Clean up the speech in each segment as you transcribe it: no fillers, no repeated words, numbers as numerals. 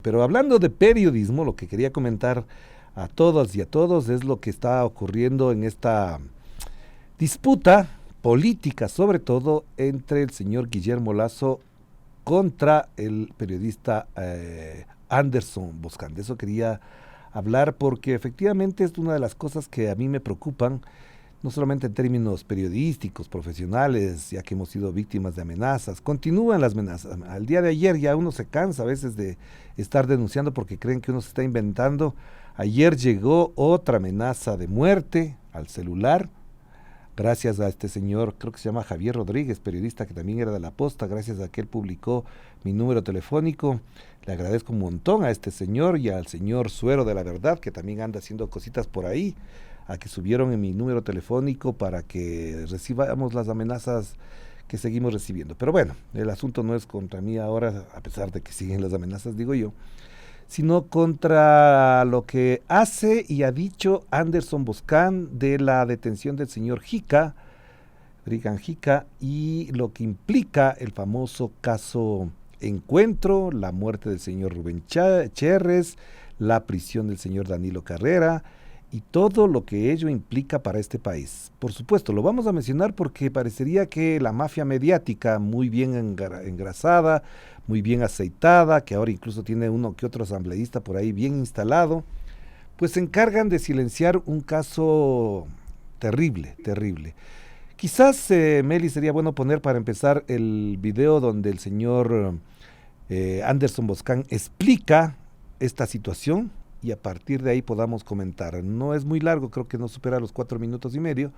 Pero hablando de periodismo, lo que quería comentar a todas y a todos es lo que está ocurriendo en esta disputa política, sobre todo entre el señor Guillermo Lasso contra el periodista Anderson Boscan. De eso quería hablar porque efectivamente es una de las cosas que a mí me preocupan, no solamente en términos periodísticos, profesionales, ya que hemos sido víctimas de amenazas. Continúan las amenazas. Al día de ayer ya uno se cansa a veces de estar denunciando porque creen que uno se está inventando. Ayer llegó otra amenaza de muerte al celular, gracias a este señor, creo que se llama Javier Rodríguez, periodista que también era de La Posta, gracias a que él publicó mi número telefónico. Le agradezco un montón a este señor y al señor Suero de la Verdad, que también anda haciendo cositas por ahí, a que subieron en mi número telefónico para que recibamos las amenazas que seguimos recibiendo. Pero bueno, el asunto no es contra mí ahora, a pesar de que siguen las amenazas, digo yo, sino contra lo que hace y ha dicho Anderson Boscan de la detención del señor Jica, Brigham Jica, y lo que implica el famoso caso Encuentro, la muerte del señor Rubén Cherres, la prisión del señor Danilo Carrera y todo lo que ello implica para este país. Por supuesto, lo vamos a mencionar porque parecería que la mafia mediática, muy bien engrasada, muy bien aceitada, que ahora incluso tiene uno que otro asambleísta por ahí bien instalado, pues se encargan de silenciar un caso terrible, terrible. Quizás, Meli, sería bueno poner para empezar el video donde el señor Anderson Boscan explica esta situación y a partir de ahí podamos comentar. No es muy largo, creo que no supera los 4 minutos y medio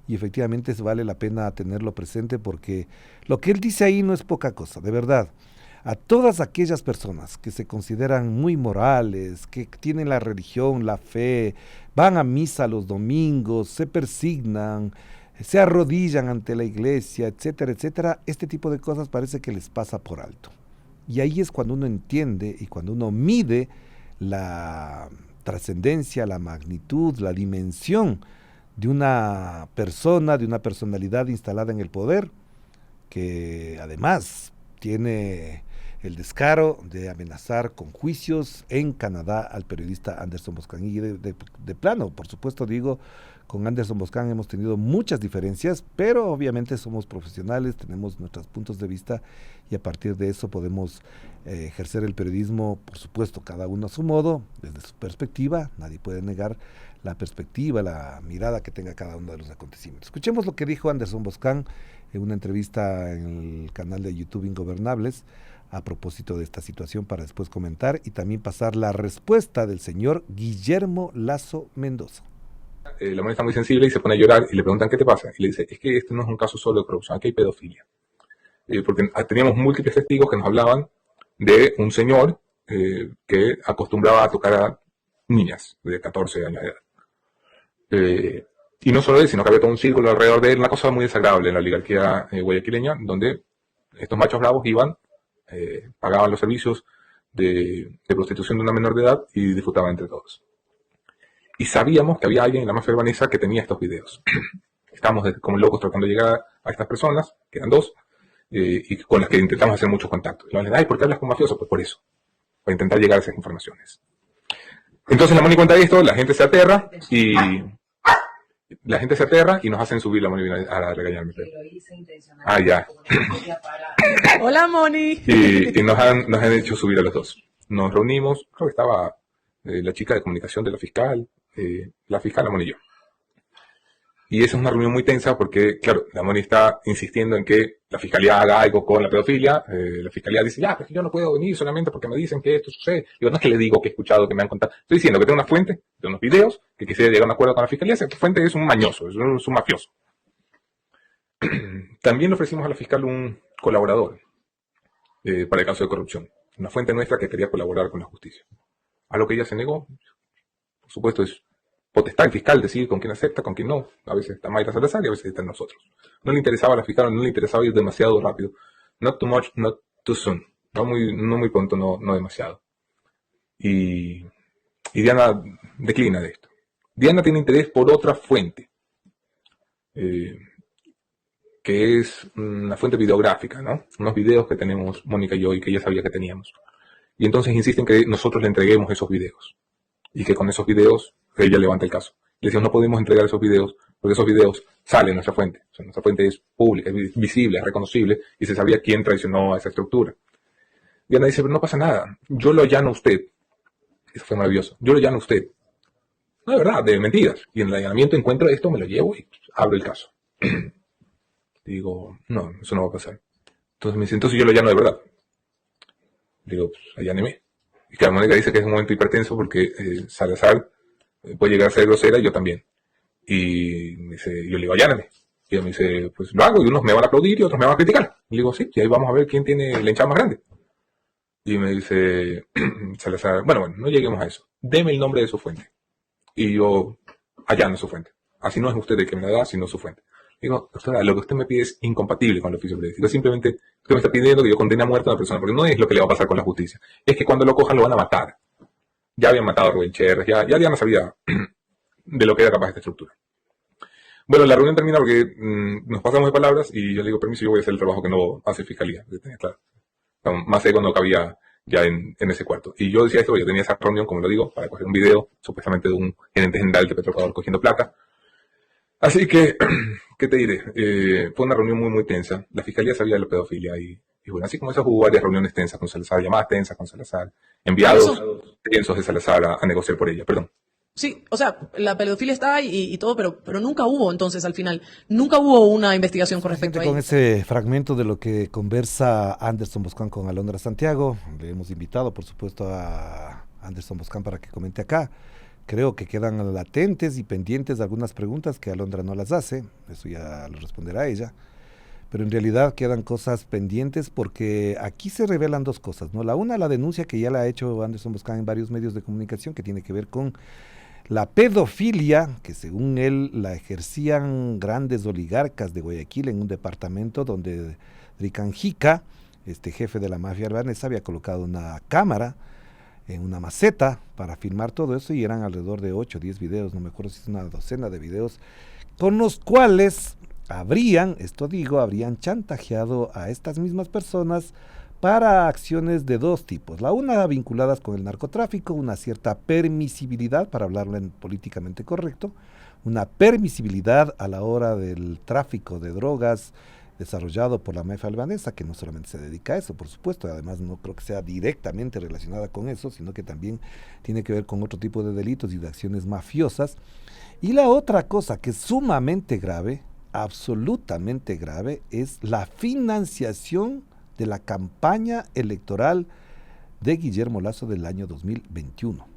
y efectivamente vale la pena tenerlo presente porque lo que él dice ahí no es poca cosa, de verdad. A todas aquellas personas que se consideran muy morales, que tienen la religión, la fe, van a misa los domingos, se persignan, se arrodillan ante la iglesia, etcétera, etcétera, este tipo de cosas parece que les pasa por alto. Y ahí es cuando uno entiende y cuando uno mide la trascendencia, la magnitud, la dimensión de una persona, de una personalidad instalada en el poder, que además tiene el descaro de amenazar con juicios en Canadá al periodista Anderson Boscan. Y de plano, por supuesto digo, con Anderson Boscan hemos tenido muchas diferencias, pero obviamente somos profesionales, tenemos nuestros puntos de vista y a partir de eso podemos ejercer el periodismo, por supuesto, cada uno a su modo, desde su perspectiva. Nadie puede negar la perspectiva, la mirada que tenga cada uno de los acontecimientos. Escuchemos lo que dijo Anderson Boscan en una entrevista en el canal de YouTube Ingobernables a propósito de esta situación para después comentar y también pasar la respuesta del señor Guillermo Lasso Mendoza. La mujer está muy sensible y se pone a llorar y le preguntan ¿qué te pasa? Y le dice, es que este no es un caso solo de corrupción, aquí hay pedofilia. Porque teníamos múltiples testigos que nos hablaban de un señor que acostumbraba a tocar a niñas de 14 años de edad. Y no solo él, sino que había todo un círculo alrededor de él, una cosa muy desagradable en la oligarquía guayaquileña, donde estos machos bravos iban, pagaban los servicios de prostitución de una menor de edad y disfrutaban entre todos. Y sabíamos que había alguien en la mafia albanesa que tenía estos videos. Estábamos como locos tratando de llegar a estas personas, que eran dos, y con las que intentamos hacer muchos contactos. Y ay, ¿por qué hablas con mafiosos? Pues por eso, para intentar llegar a esas informaciones. Entonces la Moni cuenta esto, la gente se aterra y nos hacen subir la Moni a regañarme. Ah, ya. Hola, Moni. Y nos han hecho subir a los dos. Nos reunimos, creo que estaba la chica de comunicación de la fiscal, la Moni y yo. Y esa es una reunión muy tensa porque, claro, la Moni está insistiendo en que la fiscalía haga algo con la pedofilia. La fiscalía dice, ya, pero yo no puedo venir solamente porque me dicen que esto sucede. Digo, no es que le digo que he escuchado, que me han contado. Estoy diciendo que tengo una fuente de unos videos que quisiera llegar a un acuerdo con la fiscalía. Esa fuente es un mañoso, es un mafioso. También le ofrecimos a la fiscal un colaborador para el caso de corrupción. Una fuente nuestra que quería colaborar con la justicia. A lo que ella se negó. Por supuesto, es potestad del fiscal decidir con quién acepta, con quién no. A veces está Mayra Salazar y a veces está en nosotros. No le interesaba a la fiscal, no le interesaba ir demasiado rápido. Not too much, not too soon. No muy pronto, no demasiado. Y Diana declina de esto. Diana tiene interés por otra fuente, que es una fuente videográfica, ¿no? Unos videos que tenemos Mónica y yo y que ella sabía que teníamos. Y entonces insisten que nosotros le entreguemos esos videos. Y que con esos videos ella levanta el caso. Le decimos, no podemos entregar esos videos porque esos videos salen de nuestra fuente. O sea, nuestra fuente es pública, es visible, es reconocible y se sabía quién traicionó a esa estructura. Y Ana dice, pero no pasa nada, yo lo allano a usted. Eso fue maravilloso. Yo lo llamo a usted. No, de verdad, de mentiras. Y en el allanamiento encuentro esto, me lo llevo y abro el caso. Digo, no, eso no va a pasar. Entonces me dice, entonces yo lo llano de verdad. Digo, pues alláneme. Y que Mónica dice que es un momento hipertenso porque Salazar puede llegar a ser grosera y yo también. Y me dice, yo le digo, alláname. Y ella me dice, pues lo hago y unos me van a aplaudir y otros me van a criticar. Y le digo, sí, y ahí vamos a ver quién tiene el hinchado más grande. Y me dice Salazar, bueno, no lleguemos a eso. Deme el nombre de su fuente. Y yo allano su fuente. Así no es usted el que me la da, sino su fuente. Digo, doctora, lo que usted me pide es incompatible con el oficio periodístico. Simplemente usted me está pidiendo que yo condene a muerte a una persona, porque no es lo que le va a pasar con la justicia. Es que cuando lo cojan lo van a matar. Ya habían matado a Rubén Cherres, ya no sabía de lo que era capaz esta estructura. Bueno, la reunión termina porque nos pasamos de palabras y yo le digo, permiso, yo voy a hacer el trabajo que no hace Fiscalía. Claro. Más ego no cabía ya en ese cuarto. Y yo decía esto, yo tenía esa reunión, como lo digo, para coger un video, supuestamente de un gerente general de Petroecuador cogiendo plata. Así que, ¿qué te diré? Fue una reunión muy, muy tensa. La Fiscalía sabía de la pedofilia y bueno, así como esas hubo varias reuniones tensas con Salazar, llamadas tensas con Salazar, enviados tensos de Salazar a negociar por ella, perdón. Sí, o sea, la pedofilia está y todo, pero nunca hubo entonces al final, nunca hubo una investigación con respecto a ello. Con ese fragmento de lo que conversa Anderson Boscan con Alondra Santiago, le hemos invitado por supuesto a Anderson Boscan para que comente acá. Creo que quedan latentes y pendientes algunas preguntas que Alondra no las hace, eso ya lo responderá ella, pero en realidad quedan cosas pendientes porque aquí se revelan dos cosas, ¿no? La una, la denuncia que ya la ha hecho Anderson Boscan en varios medios de comunicación que tiene que ver con la pedofilia, que según él la ejercían grandes oligarcas de Guayaquil en un departamento donde Dricanjica, jefe de la mafia albanesa, había colocado una cámara en una maceta para filmar todo eso y eran alrededor de 8 o 10 videos, no me acuerdo si es una docena de videos, con los cuales habrían chantajeado a estas mismas personas para acciones de dos tipos. La una vinculadas con el narcotráfico, una cierta permisibilidad, para hablarlo en políticamente correcto, una permisibilidad a la hora del tráfico de drogas desarrollado por la mafia albanesa, que no solamente se dedica a eso, por supuesto, además no creo que sea directamente relacionada con eso, sino que también tiene que ver con otro tipo de delitos y de acciones mafiosas. Y la otra cosa que es sumamente grave, absolutamente grave, es la financiación de la campaña electoral de Guillermo Lasso del año 2021.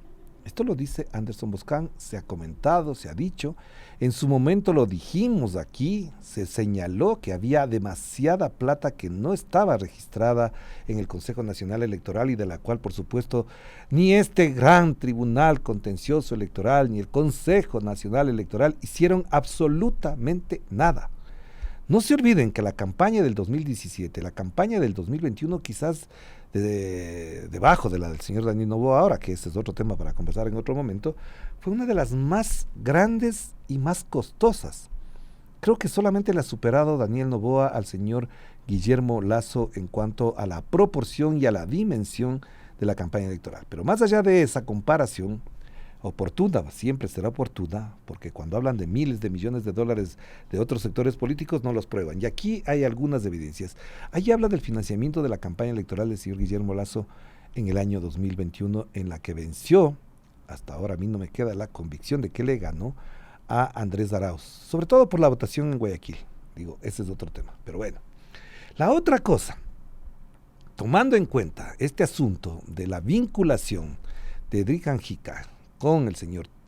Esto lo dice Anderson Boscan, se ha comentado, se ha dicho, en su momento lo dijimos aquí, se señaló que había demasiada plata que no estaba registrada en el Consejo Nacional Electoral y de la cual, por supuesto, ni este gran tribunal contencioso electoral ni el Consejo Nacional Electoral hicieron absolutamente nada. No se olviden que la campaña del 2017, la campaña del 2021 quizás debajo de la del señor Daniel Noboa ahora, que ese es otro tema para conversar en otro momento, fue una de las más grandes y más costosas. Creo que solamente le ha superado Daniel Noboa al señor Guillermo Lasso en cuanto a la proporción y a la dimensión de la campaña electoral. Pero más allá de esa comparación, oportuna, siempre será oportuna, porque cuando hablan de miles de millones de dólares de otros sectores políticos no los prueban. Y aquí hay algunas evidencias. Ahí habla del financiamiento de la campaña electoral del señor Guillermo Lasso en el año 2021, en la que venció, hasta ahora a mí no me queda la convicción de que le ganó a Andrés Arauz, sobre todo por la votación en Guayaquil. Digo, ese es otro tema, pero bueno. La otra cosa, tomando en cuenta este asunto de la vinculación de Dricanjica con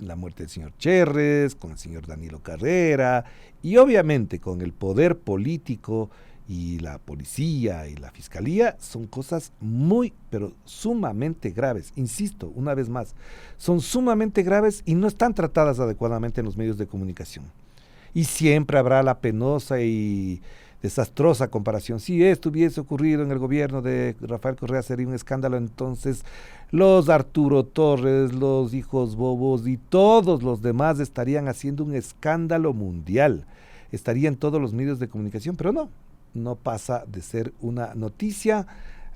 la muerte del señor Cherres, con el señor Danilo Carrera y obviamente con el poder político y la policía y la fiscalía, son cosas muy, pero sumamente graves. Insisto, una vez más, son sumamente graves y no están tratadas adecuadamente en los medios de comunicación. Y siempre habrá la penosa y desastrosa comparación. Si esto hubiese ocurrido en el gobierno de Rafael Correa sería un escándalo, entonces los Arturo Torres, los hijos bobos y todos los demás estarían haciendo un escándalo mundial, estarían todos los medios de comunicación, pero no pasa de ser una noticia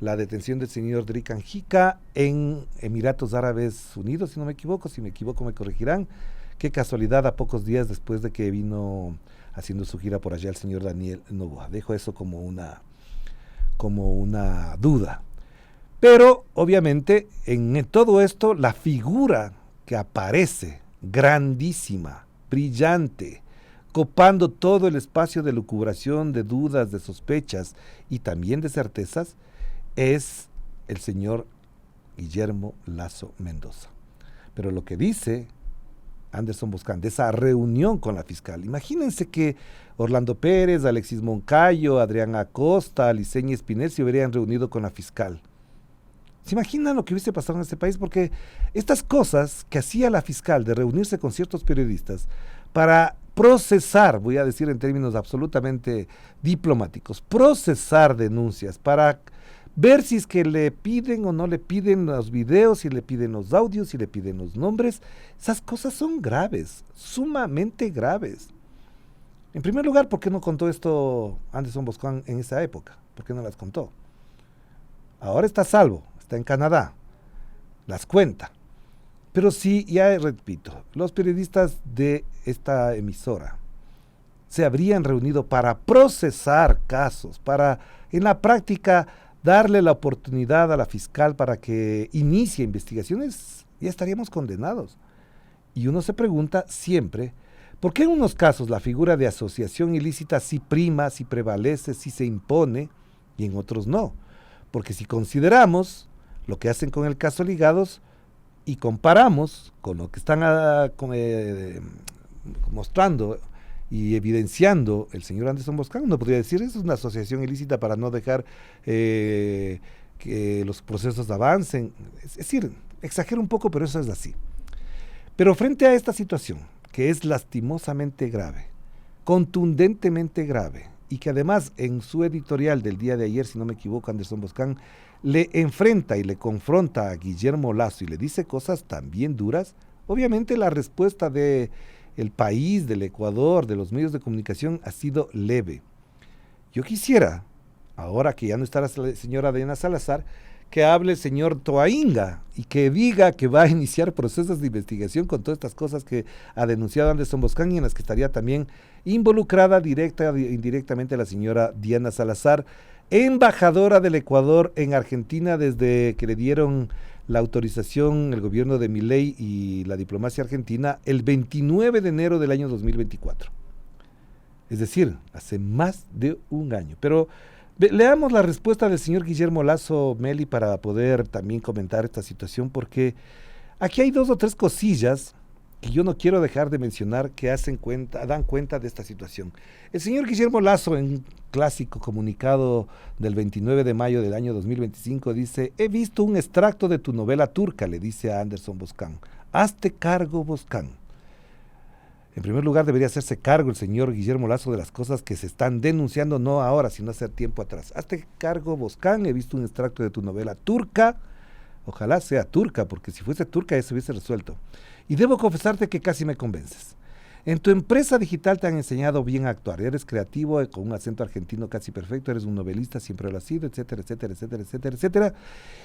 la detención del señor Drikan Jika en Emiratos Árabes Unidos, si me equivoco me corregirán. Qué casualidad, a pocos días después de que vino haciendo su gira por allá el señor Daniel Noboa. Dejo eso como una duda. Pero obviamente en todo esto la figura que aparece grandísima, brillante, copando todo el espacio de lucubración, de dudas, de sospechas y también de certezas, es el señor Guillermo Lasso Mendoza. Pero lo que dice Anderson Boscan de esa reunión con la fiscal, imagínense que Orlando Pérez, Alexis Moncayo, Adrián Acosta, Liceña Espinel se hubieran reunido con la fiscal. ¿Se imaginan lo que hubiese pasado en este país? Porque estas cosas que hacía la fiscal de reunirse con ciertos periodistas para procesar, voy a decir en términos absolutamente diplomáticos, procesar denuncias, para ver si es que le piden o no le piden los videos, si le piden los audios, si le piden los nombres, esas cosas son graves, sumamente graves. En primer lugar, ¿por qué no contó esto Anderson Boscan en esa época? ¿Por qué no las contó? Ahora está a salvo, está en Canadá, las cuenta. Pero sí, ya repito, los periodistas de esta emisora se habrían reunido para procesar casos, para en la práctica darle la oportunidad a la fiscal para que inicie investigaciones, ya estaríamos condenados. Y uno se pregunta siempre, ¿por qué en unos casos la figura de asociación ilícita sí prima, sí prevalece, sí se impone, y en otros no? Porque si consideramos lo que hacen con el caso Ligados y comparamos con lo que están mostrando y evidenciando el señor Anderson Boscan, uno podría decir es una asociación ilícita para no dejar que los procesos avancen. Es decir, exagero un poco, pero eso es así. Pero frente a esta situación, que es lastimosamente grave, contundentemente grave, y que además en su editorial del día de ayer, si no me equivoco, Anderson Boscan le enfrenta y le confronta a Guillermo Lasso y le dice cosas también duras, obviamente la respuesta de el país, del Ecuador, de los medios de comunicación ha sido leve. Yo quisiera, ahora que ya no está la señora Diana Salazar, que hable el señor Toainga y que diga que va a iniciar procesos de investigación con todas estas cosas que ha denunciado Anderson Boscan y en las que estaría también involucrada directa e indirectamente la señora Diana Salazar, embajadora del Ecuador en Argentina desde que le dieron la autorización el gobierno de Milei y la diplomacia argentina el 29 de enero del año 2024. Es decir, hace más de un año. Pero leamos la respuesta del señor Guillermo Lasso, Meli, para poder también comentar esta situación, porque aquí hay 2 o 3 cosillas que yo no quiero dejar de mencionar que dan cuenta de esta situación. El señor Guillermo Lasso, en un clásico comunicado del 29 de mayo del año 2025, dice: he visto un extracto de tu novela turca, le dice a Anderson Boscan. Hazte cargo, Boscan. En primer lugar, debería hacerse cargo el señor Guillermo Lasso de las cosas que se están denunciando, no ahora, sino hace tiempo atrás. Hazte cargo, Boscan, he visto un extracto de tu novela turca. Ojalá sea turca, porque si fuese turca ya se hubiese resuelto. Y debo confesarte que casi me convences. En tu empresa digital te han enseñado bien a actuar. Eres creativo, con un acento argentino casi perfecto, eres un novelista, siempre lo has sido, etcétera, etcétera, etcétera, etcétera, etcétera.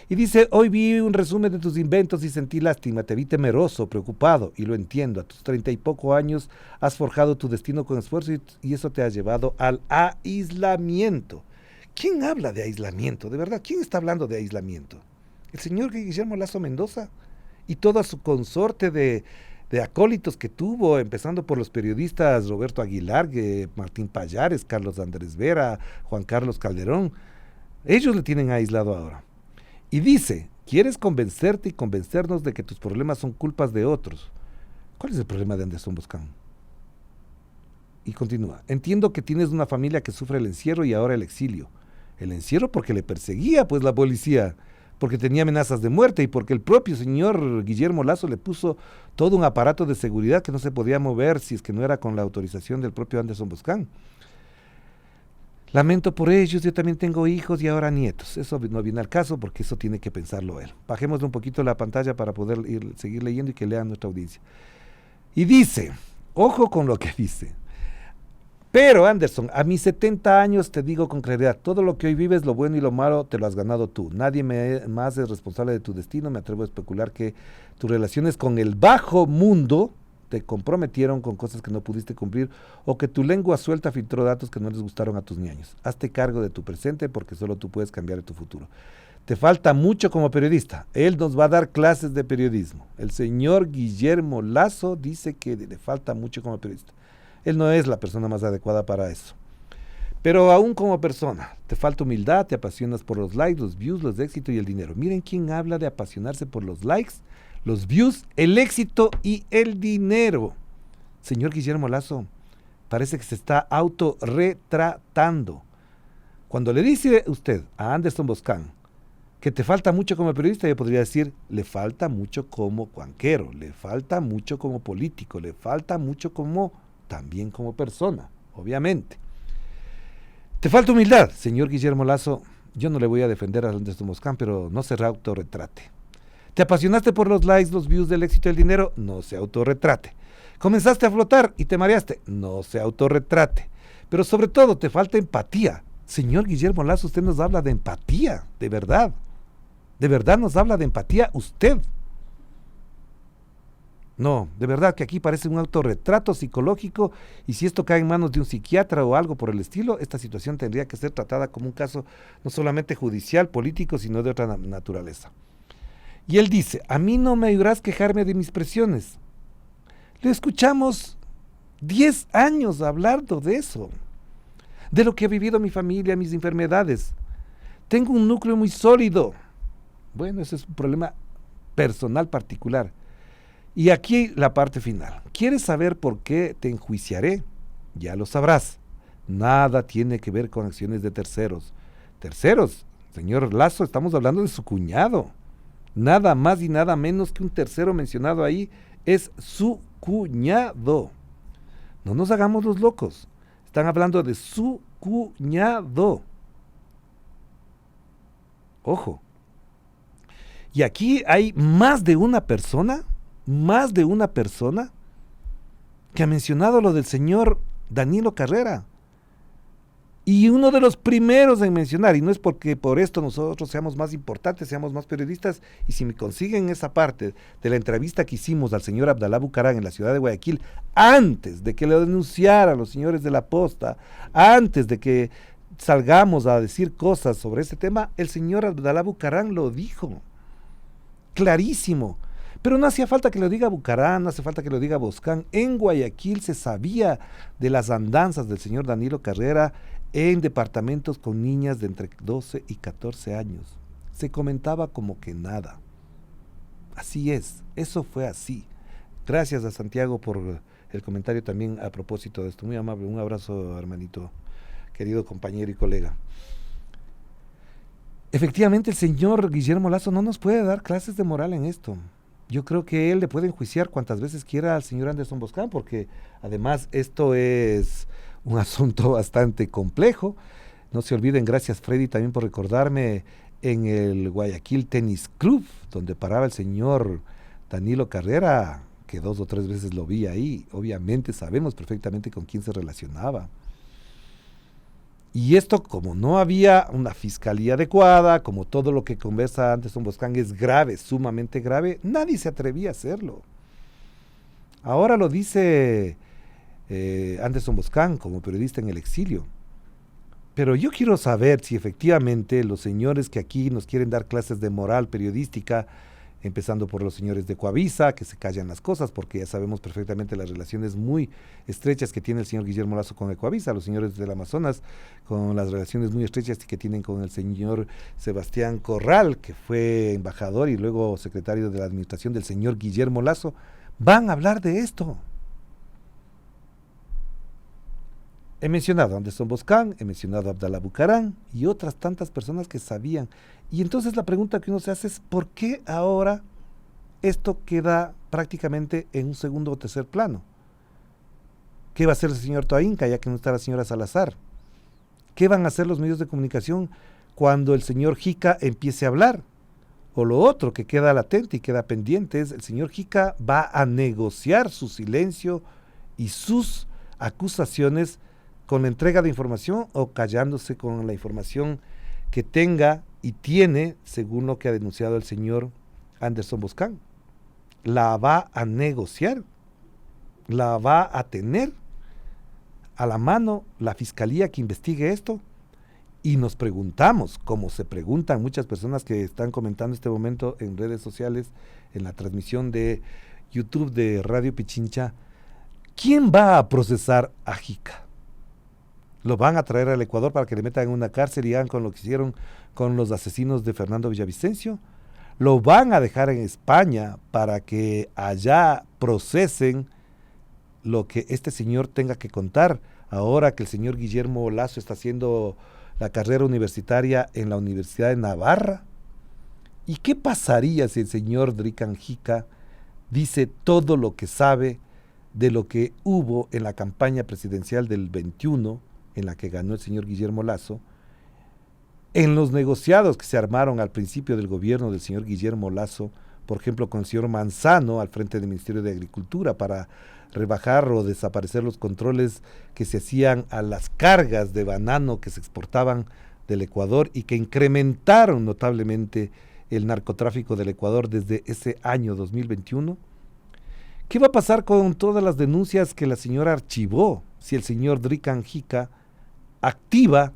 Y dice: hoy vi un resumen de tus inventos y sentí lástima, te vi temeroso, preocupado, y lo entiendo. A tus 30 y poco años has forjado tu destino con esfuerzo y eso te ha llevado al aislamiento. ¿Quién habla de aislamiento? De verdad, ¿quién está hablando de aislamiento? El señor Guillermo Lasso Mendoza y toda su consorte de acólitos que tuvo, empezando por los periodistas Roberto Aguilar, Martín Pallares, Carlos Andrés Vera, Juan Carlos Calderón. Ellos le tienen aislado ahora. Y dice: quieres convencerte y convencernos de que tus problemas son culpas de otros. ¿Cuál es el problema de Anderson Boscan? Y continúa: entiendo que tienes una familia que sufre el encierro y ahora el exilio. El encierro porque le perseguía pues la policía, porque tenía amenazas de muerte y porque el propio señor Guillermo Lasso le puso todo un aparato de seguridad que no se podía mover si es que no era con la autorización del propio Anderson Boscan. Lamento por ellos, yo también tengo hijos y ahora nietos. Eso no viene al caso porque eso tiene que pensarlo él. Bajemos un poquito la pantalla para poder seguir leyendo y que lean nuestra audiencia. Y dice, ojo con lo que dice: Pero Anderson, a mis 70 años te digo con claridad, todo lo que hoy vives, lo bueno y lo malo, te lo has ganado tú. Nadie más es responsable de tu destino. Me atrevo a especular que tus relaciones con el bajo mundo te comprometieron con cosas que no pudiste cumplir o que tu lengua suelta filtró datos que no les gustaron a tus ñaños. Hazte cargo de tu presente porque solo tú puedes cambiar tu futuro. Te falta mucho como periodista. Él nos va a dar clases de periodismo. El señor Guillermo Lasso dice que le falta mucho como periodista. Él no es la persona más adecuada para eso. Pero aún como persona, te falta humildad, te apasionas por los likes, los views, los éxitos y el dinero. Miren quién habla de apasionarse por los likes, los views, el éxito y el dinero. Señor Guillermo Lasso, parece que se está autorretratando. Cuando le dice usted a Anderson Boscan que te falta mucho como periodista, yo podría decir, le falta mucho como cuanquero, le falta mucho como político, le falta mucho también como persona, obviamente. Te falta humildad, señor Guillermo Lasso. Yo no le voy a defender a Anderson Boscan, pero no se autorretrate. ¿Te apasionaste por los likes, los views, del éxito y el dinero? No se autorretrate. ¿Comenzaste a flotar y te mareaste? No se autorretrate. Pero sobre todo, te falta empatía. Señor Guillermo Lasso, usted nos habla de empatía, de verdad. De verdad nos habla de empatía usted. No, de verdad que aquí parece un autorretrato psicológico y si esto cae en manos de un psiquiatra o algo por el estilo, esta situación tendría que ser tratada como un caso no solamente judicial, político, sino de otra naturaleza. Y él dice, a mí no me ayudarás a quejarme de mis presiones. Le escuchamos 10 años hablando de eso, de lo que ha vivido mi familia, mis enfermedades. Tengo un núcleo muy sólido. Bueno, ese es un problema personal particular. Y aquí la parte final. ¿Quieres saber por qué te enjuiciaré? Ya lo sabrás. Nada tiene que ver con acciones de terceros. Terceros, señor Lasso, estamos hablando de su cuñado. Nada más y nada menos que un tercero mencionado ahí es su cuñado. No nos hagamos los locos. Están hablando de su cuñado. Ojo. Y aquí hay más de una persona que ha mencionado lo del señor Danilo Carrera. Y uno de los primeros en mencionar, y no es porque por esto nosotros seamos más importantes, seamos más periodistas, y si me consiguen esa parte de la entrevista que hicimos al señor Abdalá Bucaram en la ciudad de Guayaquil, antes de que lo denunciaran los señores de la Posta, antes de que salgamos a decir cosas sobre este tema, el señor Abdalá Bucaram lo dijo, clarísimo. Pero no hacía falta que lo diga Bucaram, no hace falta que lo diga Boscan. En Guayaquil se sabía de las andanzas del señor Danilo Carrera en departamentos con niñas de entre 12 y 14 años. Se comentaba como que nada. Así es, eso fue así. Gracias a Santiago por el comentario también a propósito de esto. Muy amable, un abrazo, hermanito, querido compañero y colega. Efectivamente, el señor Guillermo Lasso no nos puede dar clases de moral en esto. Yo creo que él le puede enjuiciar cuantas veces quiera al señor Anderson Boscan, porque además esto es un asunto bastante complejo. No se olviden, gracias Freddy también por recordarme, en el Guayaquil Tenis Club, donde paraba el señor Danilo Carrera, que 2 o 3 veces lo vi ahí. Obviamente sabemos perfectamente con quién se relacionaba. Y esto, como no había una fiscalía adecuada, como todo lo que conversa Anderson Boscan es grave, sumamente grave, nadie se atrevía a hacerlo. Ahora lo dice Anderson Boscan como periodista en el exilio. Pero yo quiero saber si efectivamente los señores que aquí nos quieren dar clases de moral periodística, empezando por los señores de Coavisa, que se callan las cosas, porque ya sabemos perfectamente las relaciones muy estrechas que tiene el señor Guillermo Lasso con el Coavisa, los señores del Amazonas, con las relaciones muy estrechas que tienen con el señor Sebastián Corral, que fue embajador y luego secretario de la administración del señor Guillermo Lasso, van a hablar de esto. He mencionado a Anderson Boscan, he mencionado a Abdalá Bucaram y otras tantas personas que sabían. Y entonces la pregunta que uno se hace es, ¿por qué ahora esto queda prácticamente en un segundo o tercer plano? ¿Qué va a hacer el señor Toainca, ya que no está la señora Salazar? ¿Qué van a hacer los medios de comunicación cuando el señor Jica empiece a hablar? O lo otro que queda latente y queda pendiente es, el señor Jica va a negociar su silencio y sus acusaciones con la entrega de información o callándose con la información que tenga y tiene, según lo que ha denunciado el señor Anderson Boscan? ¿La va a negociar? ¿La va a tener a la mano la fiscalía que investigue esto? Y nos preguntamos, como se preguntan muchas personas que están comentando este momento en redes sociales, en la transmisión de YouTube de Radio Pichincha, ¿quién va a procesar a Jica? ¿Lo van a traer al Ecuador para que le metan en una cárcel y hagan con lo que hicieron con los asesinos de Fernando Villavicencio? ¿Lo van a dejar en España para que allá procesen lo que este señor tenga que contar, ahora que el señor Guillermo Lasso está haciendo la carrera universitaria en la Universidad de Navarra? ¿Y qué pasaría si el señor Drican Jica dice todo lo que sabe de lo que hubo en la campaña presidencial del 21, en la que ganó el señor Guillermo Lasso, en los negociados que se armaron al principio del gobierno del señor Guillermo Lasso, por ejemplo con el señor Manzano al frente del Ministerio de Agricultura para rebajar o desaparecer los controles que se hacían a las cargas de banano que se exportaban del Ecuador y que incrementaron notablemente el narcotráfico del Ecuador desde ese año 2021? ¿Qué va a pasar con todas las denuncias que la señora archivó si el señor Drican Jica activa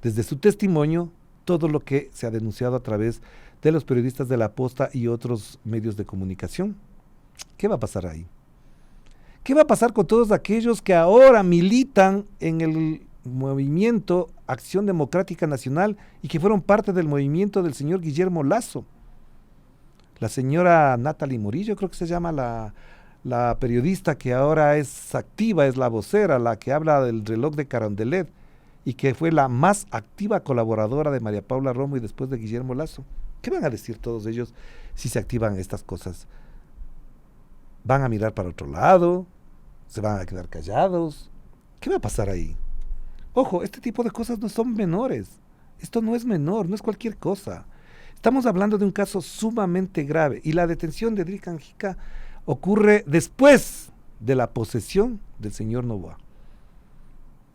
desde su testimonio todo lo que se ha denunciado a través de los periodistas de La Posta y otros medios de comunicación? ¿Qué va a pasar ahí? ¿Qué va a pasar con todos aquellos que ahora militan en el movimiento Acción Democrática Nacional y que fueron parte del movimiento del señor Guillermo Lasso? La señora Natalie Morillo, creo que se llama la periodista que ahora es activa, es la vocera, la que habla del reloj de Carondelet y que fue la más activa colaboradora de María Paula Romo y después de Guillermo Lasso. ¿Qué van a decir todos ellos si se activan estas cosas? ¿Van a mirar para otro lado? ¿Se van a quedar callados? ¿Qué va a pasar ahí? Ojo, este tipo de cosas no son menores. Esto no es menor, no es cualquier cosa. Estamos hablando de un caso sumamente grave y la detención de Drican Jica ocurre después de la posesión del señor Noboa.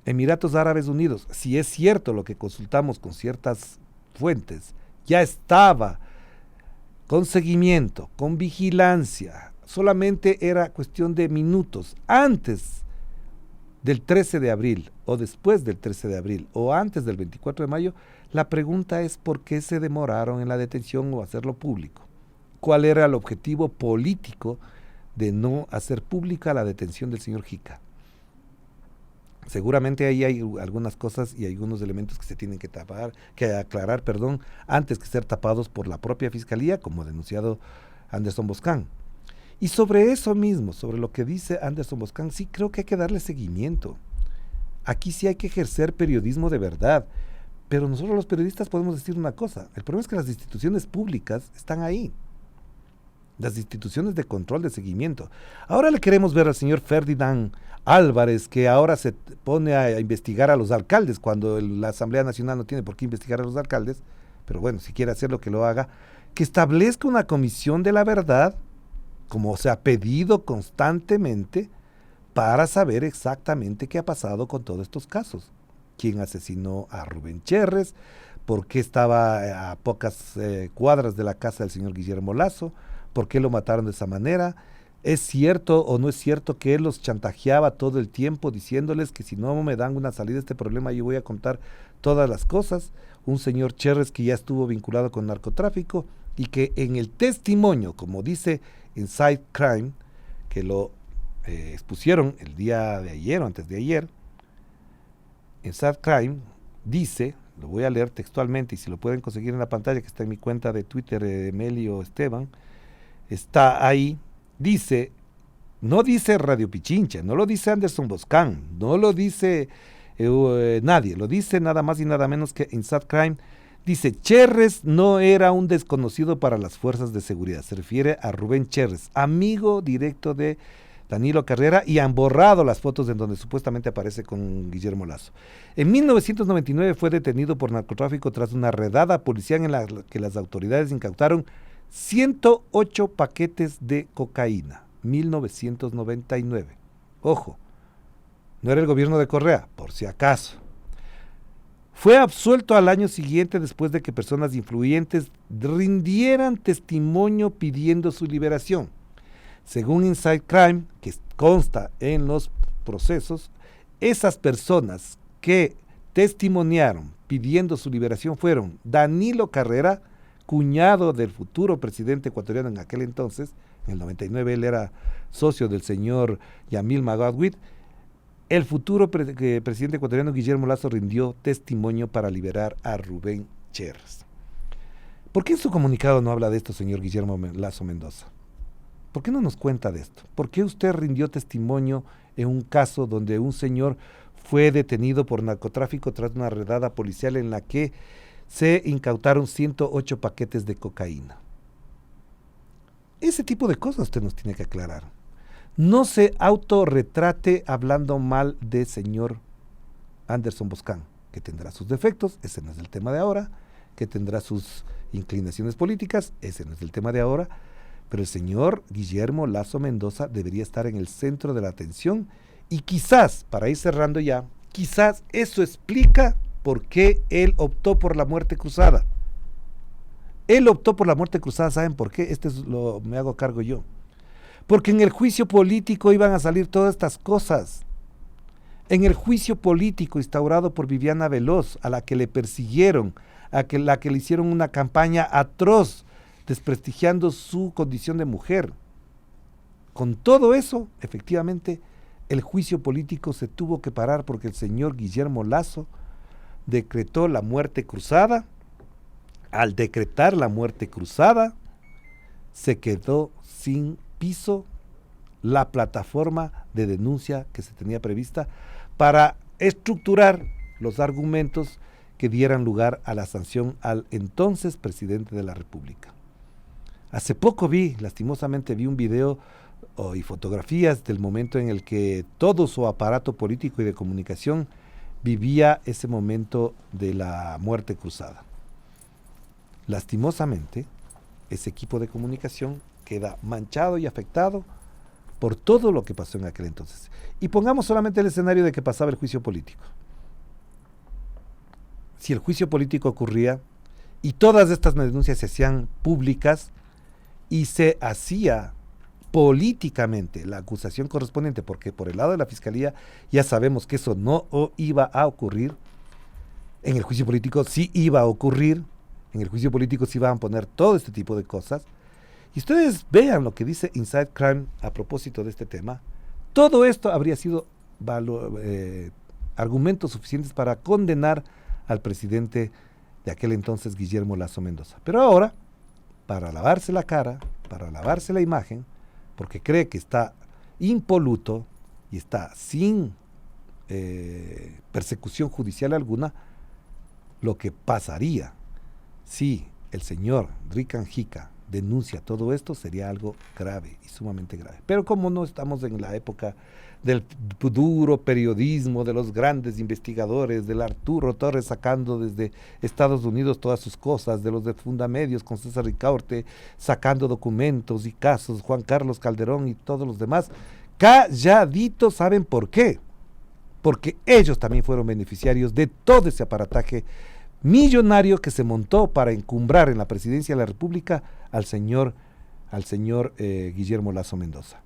Emiratos Árabes Unidos, si es cierto lo que consultamos con ciertas fuentes, ya estaba con seguimiento, con vigilancia, solamente era cuestión de minutos antes del 13 de abril o después del 13 de abril o antes del 24 de mayo, la pregunta es por qué se demoraron en la detención o hacerlo público. ¿Cuál era el objetivo político de no hacer pública la detención del señor Jica? Seguramente ahí hay algunas cosas y algunos elementos que se tienen que aclarar, antes que ser tapados por la propia fiscalía, como ha denunciado Anderson Boscan. Y sobre eso mismo, sobre lo que dice Anderson Boscan, sí creo que hay que darle seguimiento. Aquí sí hay que ejercer periodismo de verdad, pero nosotros los periodistas podemos decir una cosa: el problema es que las instituciones públicas están ahí, las instituciones de control, de seguimiento. Ahora le queremos ver al señor Ferdinand Álvarez, que ahora se pone a investigar a los alcaldes, cuando la Asamblea Nacional no tiene por qué investigar a los alcaldes, pero bueno, si quiere hacerlo, que lo haga, que establezca una comisión de la verdad, como se ha pedido constantemente, para saber exactamente qué ha pasado con todos estos casos. ¿Quién asesinó a Rubén Cherres? ¿Por qué estaba a pocas cuadras de la casa del señor Guillermo Lasso? ¿Por qué lo mataron de esa manera? ¿Es cierto o no es cierto que él los chantajeaba todo el tiempo diciéndoles que si no me dan una salida a este problema yo voy a contar todas las cosas? Un señor Cherres que ya estuvo vinculado con narcotráfico y que en el testimonio, como dice Inside Crime, que lo expusieron el día de ayer o antes de ayer, Inside Crime dice, lo voy a leer textualmente y si lo pueden conseguir en la pantalla, que está en mi cuenta de Twitter, Emilio Esteban, está ahí. Dice, no dice Radio Pichincha, no lo dice Anderson Boscan, no lo dice nadie, lo dice nada más y nada menos que Inside Crime. Dice, Cherres no era un desconocido para las fuerzas de seguridad. Se refiere a Rubén Cherres, amigo directo de Danilo Carrera, y han borrado las fotos en donde supuestamente aparece con Guillermo Lasso. En 1999 fue detenido por narcotráfico tras una redada policial en la que las autoridades incautaron 108 paquetes de cocaína, 1999. Ojo, no era el gobierno de Correa, por si acaso. Fue absuelto al año siguiente después de que personas influyentes rindieran testimonio pidiendo su liberación. Según Inside Crime, que consta en los procesos, esas personas que testimoniaron pidiendo su liberación fueron Danilo Carrera, cuñado del futuro presidente ecuatoriano en aquel entonces, en el 99 él era socio del señor Yamil Maguadwit. El futuro presidente ecuatoriano Guillermo Lasso rindió testimonio para liberar a Rubén Cherres. ¿Por qué en su comunicado no habla de esto, señor Guillermo Lasso Mendoza? ¿Por qué no nos cuenta de esto? ¿Por qué usted rindió testimonio en un caso donde un señor fue detenido por narcotráfico tras una redada policial en la que se incautaron 108 paquetes de cocaína? Ese tipo de cosas usted nos tiene que aclarar. No se autorretrate hablando mal de señor Anderson Boscan, que tendrá sus defectos, ese no es el tema de ahora, que tendrá sus inclinaciones políticas, ese no es el tema de ahora, pero el señor Guillermo Lasso Mendoza debería estar en el centro de la atención y quizás, para ir cerrando ya, quizás eso explica por qué él optó por la muerte cruzada. Él optó por la muerte cruzada, ¿saben por qué? Me hago cargo yo. Porque en el juicio político iban a salir todas estas cosas. En el juicio político instaurado por Viviana Veloz, a la que le persiguieron, la que le hicieron una campaña atroz, desprestigiando su condición de mujer. Con todo eso, efectivamente, el juicio político se tuvo que parar porque el señor Guillermo Lasso decretó la muerte cruzada. Al decretar la muerte cruzada, se quedó sin piso la plataforma de denuncia que se tenía prevista para estructurar los argumentos que dieran lugar a la sanción al entonces presidente de la República. Hace poco lastimosamente vi un video y fotografías del momento en el que todo su aparato político y de comunicación vivía ese momento de la muerte cruzada. Lastimosamente, ese equipo de comunicación queda manchado y afectado por todo lo que pasó en aquel entonces. Y pongamos solamente el escenario de que pasaba el juicio político. Si el juicio político ocurría y todas estas denuncias se hacían públicas y se hacía políticamente la acusación correspondiente, porque por el lado de la fiscalía ya sabemos que eso no iba a ocurrir, en el juicio político sí iba a ocurrir, en el juicio político sí iban a poner todo este tipo de cosas. Y ustedes vean lo que dice Inside Crime a propósito de este tema. Todo esto habría sido argumentos suficientes para condenar al presidente de aquel entonces, Guillermo Lasso Mendoza. Pero ahora, para lavarse la cara, para lavarse la imagen, porque cree que está impoluto y está sin persecución judicial alguna, lo que pasaría si el señor Rican Jica denuncia todo esto sería algo grave y sumamente grave. Pero como no estamos en la época del duro periodismo, de los grandes investigadores, del Arturo Torres sacando desde Estados Unidos todas sus cosas, de los de Fundamedios con César Ricaurte sacando documentos y casos, Juan Carlos Calderón y todos los demás, calladitos. ¿Saben por qué? Porque ellos también fueron beneficiarios de todo ese aparataje millonario que se montó para encumbrar en la presidencia de la República al señor Guillermo Lasso Mendoza.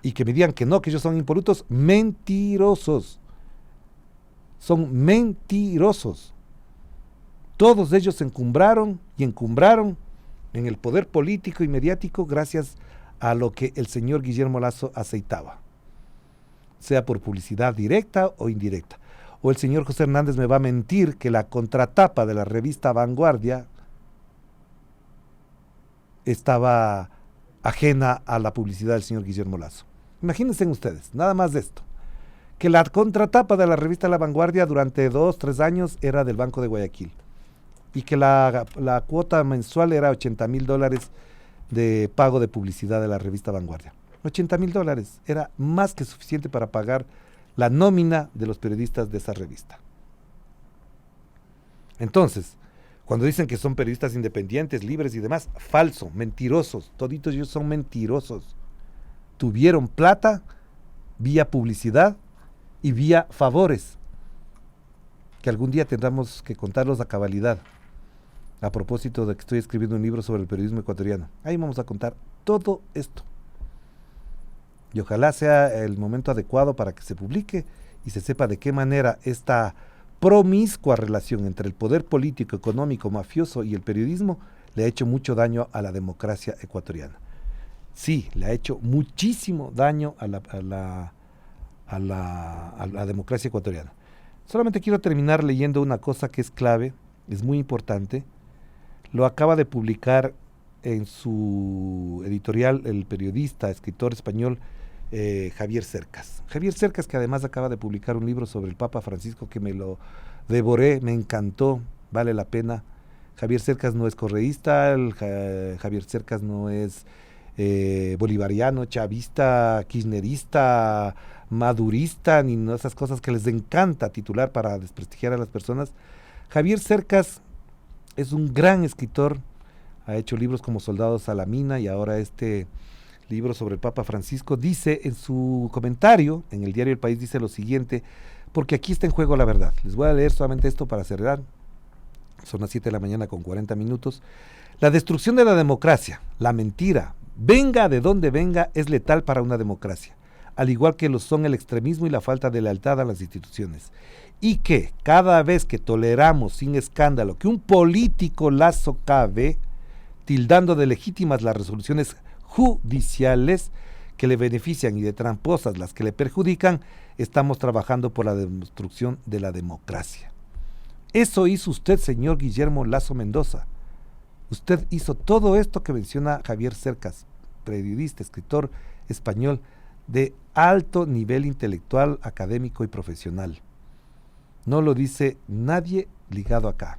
Y que me digan que no, que ellos son impolutos, mentirosos. Son mentirosos. Todos ellos se encumbraron en el poder político y mediático gracias a lo que el señor Guillermo Lasso aceitaba, sea por publicidad directa o indirecta. O el señor José Hernández me va a mentir que la contratapa de la revista Vanguardia estaba ajena a la publicidad del señor Guillermo Lasso. Imagínense ustedes, nada más de esto, que la contratapa de la revista La Vanguardia durante 2-3 años era del Banco de Guayaquil y que la cuota mensual era $80,000 de pago de publicidad de la revista Vanguardia. $80,000 era más que suficiente para pagar la nómina de los periodistas de esa revista. Entonces, cuando dicen que son periodistas independientes, libres y demás, falso, mentirosos, toditos ellos son mentirosos. Tuvieron plata vía publicidad y vía favores, que algún día tendremos que contarlos a cabalidad. A propósito de que estoy escribiendo un libro sobre el periodismo ecuatoriano. Ahí vamos a contar todo esto. Y ojalá sea el momento adecuado para que se publique y se sepa de qué manera esta promiscua relación entre el poder político, económico, mafioso y el periodismo le ha hecho mucho daño a la democracia ecuatoriana. Sí, le ha hecho muchísimo daño a la democracia ecuatoriana. Solamente quiero terminar leyendo una cosa que es clave, es muy importante. Lo acaba de publicar en su editorial el periodista, escritor español Javier Cercas. Javier Cercas, que además acaba de publicar un libro sobre el Papa Francisco que me lo devoré, me encantó, vale la pena. Javier Cercas no es correísta, Javier Cercas no es bolivariano, chavista, kirchnerista, madurista, ni no esas cosas que les encanta titular para desprestigiar a las personas. Javier Cercas es un gran escritor, ha hecho libros como Soldados a la Mina y ahora este libro sobre el Papa Francisco. Dice en su comentario, en el diario El País, dice lo siguiente, porque aquí está en juego la verdad. Les voy a leer solamente esto para cerrar. Son las 7 de la mañana con 40 minutos. La destrucción de la democracia, la mentira, venga de donde venga, es letal para una democracia, al igual que lo son el extremismo y la falta de lealtad a las instituciones. Y que cada vez que toleramos sin escándalo que un político la socave, tildando de legítimas las resoluciones judiciales que le benefician y de tramposas las que le perjudican, estamos trabajando por la destrucción de la democracia. Eso hizo usted, señor Guillermo Lasso Mendoza. Usted hizo todo esto que menciona Javier Cercas, periodista, escritor español de alto nivel intelectual, académico y profesional. No lo dice nadie ligado acá.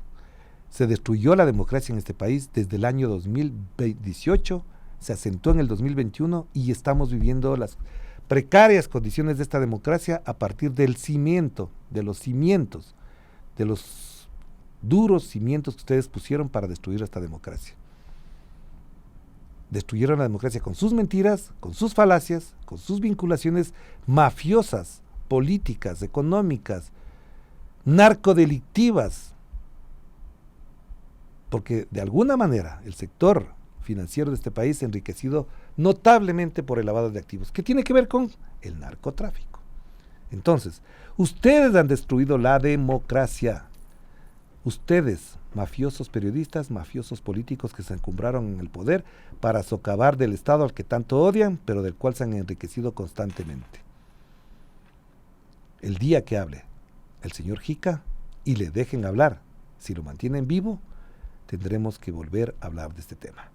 Se destruyó la democracia en este país desde el año 2018, se asentó en el 2021 y estamos viviendo las precarias condiciones de esta democracia a partir del cimiento, de los duros cimientos que ustedes pusieron para destruir esta democracia. Destruyeron la democracia con sus mentiras, con sus falacias, con sus vinculaciones mafiosas, políticas, económicas, narcodelictivas, porque de alguna manera el sector financiero de este país se ha enriquecido notablemente por el lavado de activos, que tiene que ver con el narcotráfico. Entonces, ustedes han destruido la democracia. Ustedes, mafiosos periodistas, mafiosos políticos que se encumbraron en el poder para socavar del Estado al que tanto odian, pero del cual se han enriquecido constantemente. El día que hable el señor Jica y le dejen hablar, si lo mantienen vivo, tendremos que volver a hablar de este tema.